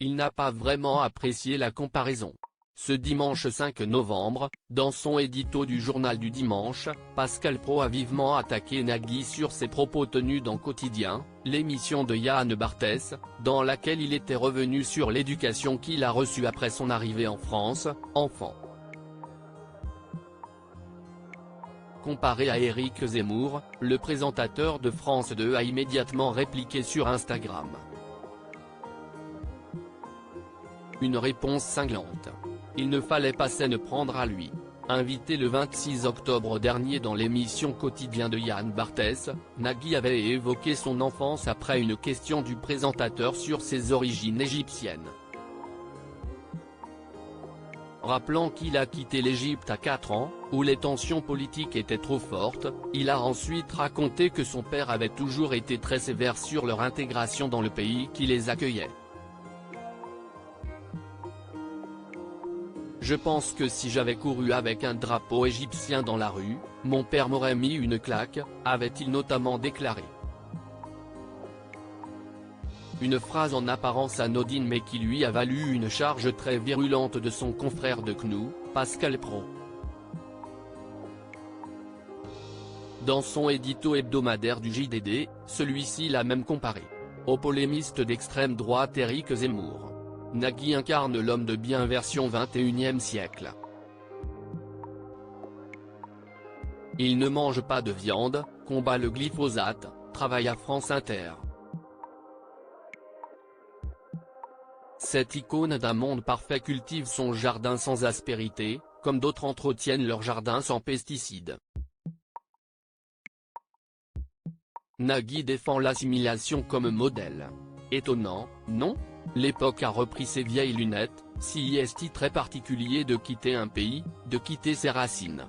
il n'a pas vraiment apprécié la comparaison. Ce dimanche 5 novembre, dans son édito du journal du dimanche, Pascal Praud a vivement attaqué Nagui sur ses propos tenus dans Quotidien, l'émission de Yann Barthès, dans laquelle il était revenu sur l'éducation qu'il a reçue après son arrivée en France, enfant. Comparé à Éric Zemmour, le présentateur de France 2 a immédiatement répliqué sur Instagram. Une réponse cinglante. Il ne fallait pas s'en prendre à lui. Invité le 26 octobre dernier dans l'émission Quotidien de Yann Barthès, Nagui avait évoqué son enfance après une question du présentateur sur ses origines égyptiennes. Rappelant qu'il a quitté l'Égypte à 4 ans, où les tensions politiques étaient trop fortes, il a ensuite raconté que son père avait toujours été très sévère sur leur intégration dans le pays qui les accueillait. Je pense que si j'avais couru avec un drapeau égyptien dans la rue, mon père m'aurait mis une claque, avait-il notamment déclaré. Une phrase en apparence anodine mais qui lui a valu une charge très virulente de son confrère de CNU, Pascal Praud. Dans son édito hebdomadaire du JDD, celui-ci l'a même comparé au polémiste d'extrême droite Éric Zemmour. Nagui incarne l'homme de bien version 21e siècle. Il ne mange pas de viande, combat le glyphosate, travaille à France Inter. Cette icône d'un monde parfait cultive son jardin sans aspérité, comme d'autres entretiennent leur jardin sans pesticides. Nagui défend l'assimilation comme modèle. Étonnant, non ? L'époque a repris ses vieilles lunettes, si est très particulier de quitter un pays, de quitter ses racines.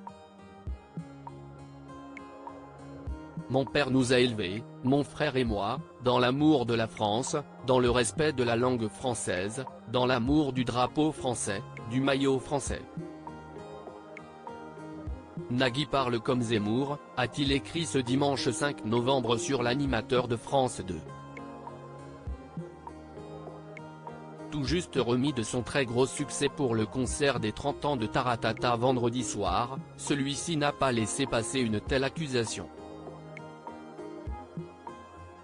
Mon père nous a élevés, mon frère et moi, dans l'amour de la France, dans le respect de la langue française, dans l'amour du drapeau français, du maillot français. Nagui parle comme Zemmour, a-t-il écrit ce dimanche 5 novembre sur l'animateur de France 2. Tout juste remis de son très gros succès pour le concert des 30 ans de Taratata vendredi soir, celui-ci n'a pas laissé passer une telle accusation.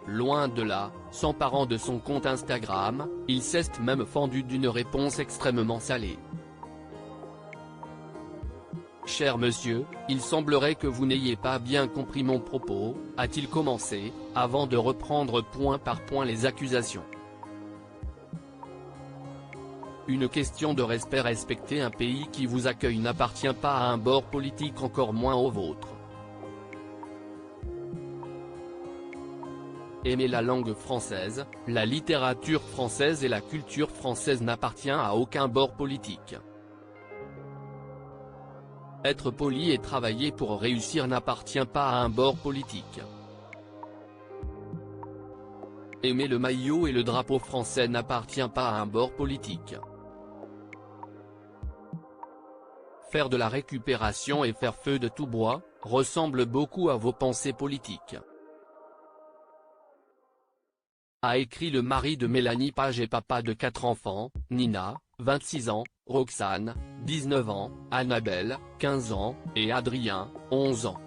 Loin de là, s'emparant de son compte Instagram, il s'est même fendu d'une réponse extrêmement salée. Cher monsieur, il semblerait que vous n'ayez pas bien compris mon propos, a-t-il commencé, avant de reprendre point par point les accusations. Une question de respect. Respecter un pays qui vous accueille n'appartient pas à un bord politique, encore moins au vôtre. Aimer la langue française, la littérature française et la culture française n'appartient à aucun bord politique. Être poli et travailler pour réussir n'appartient pas à un bord politique. Aimer le maillot et le drapeau français n'appartient pas à un bord politique. Faire de la récupération et faire feu de tout bois, ressemble beaucoup à vos pensées politiques. A écrit le mari de Mélanie Page et papa de 4 enfants, Nina, 26 ans, Roxane, 19 ans, Annabelle, 15 ans, et Adrien, 11 ans.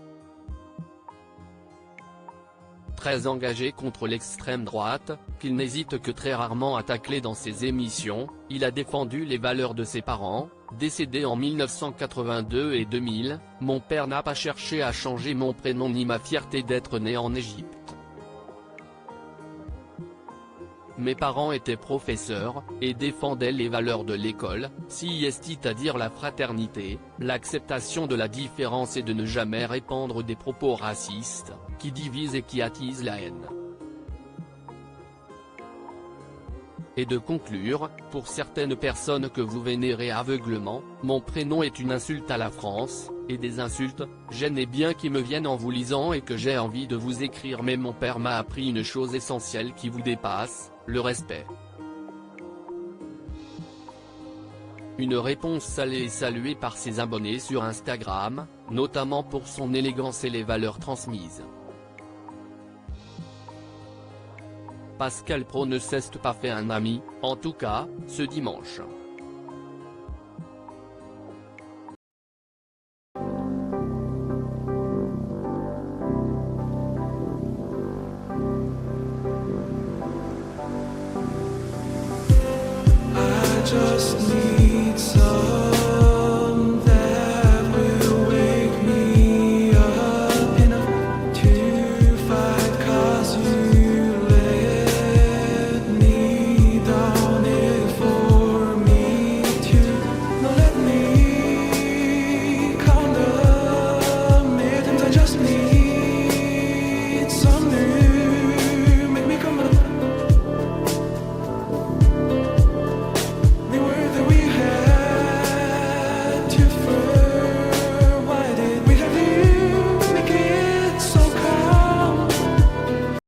Très engagé contre l'extrême droite, qu'il n'hésite que très rarement à tacler dans ses émissions, il a défendu les valeurs de ses parents, décédés en 1982 et 2000, mon père n'a pas cherché à changer mon prénom ni ma fierté d'être né en Égypte. Mes parents étaient professeurs, et défendaient les valeurs de l'école, c'est-à-dire la fraternité, l'acceptation de la différence et de ne jamais répandre des propos racistes, qui divisent et qui attisent la haine. Et de conclure, pour certaines personnes que vous vénérez aveuglement, mon prénom est une insulte à la France, et des insultes, j'en ai bien qui me viennent en vous lisant et que j'ai envie de vous écrire, mais mon père m'a appris une chose essentielle qui vous dépasse, le respect. Une réponse salée et saluée par ses abonnés sur Instagram, notamment pour son élégance et les valeurs transmises. Pascal Praud ne s'est pas fait un ami, en tout cas, ce dimanche.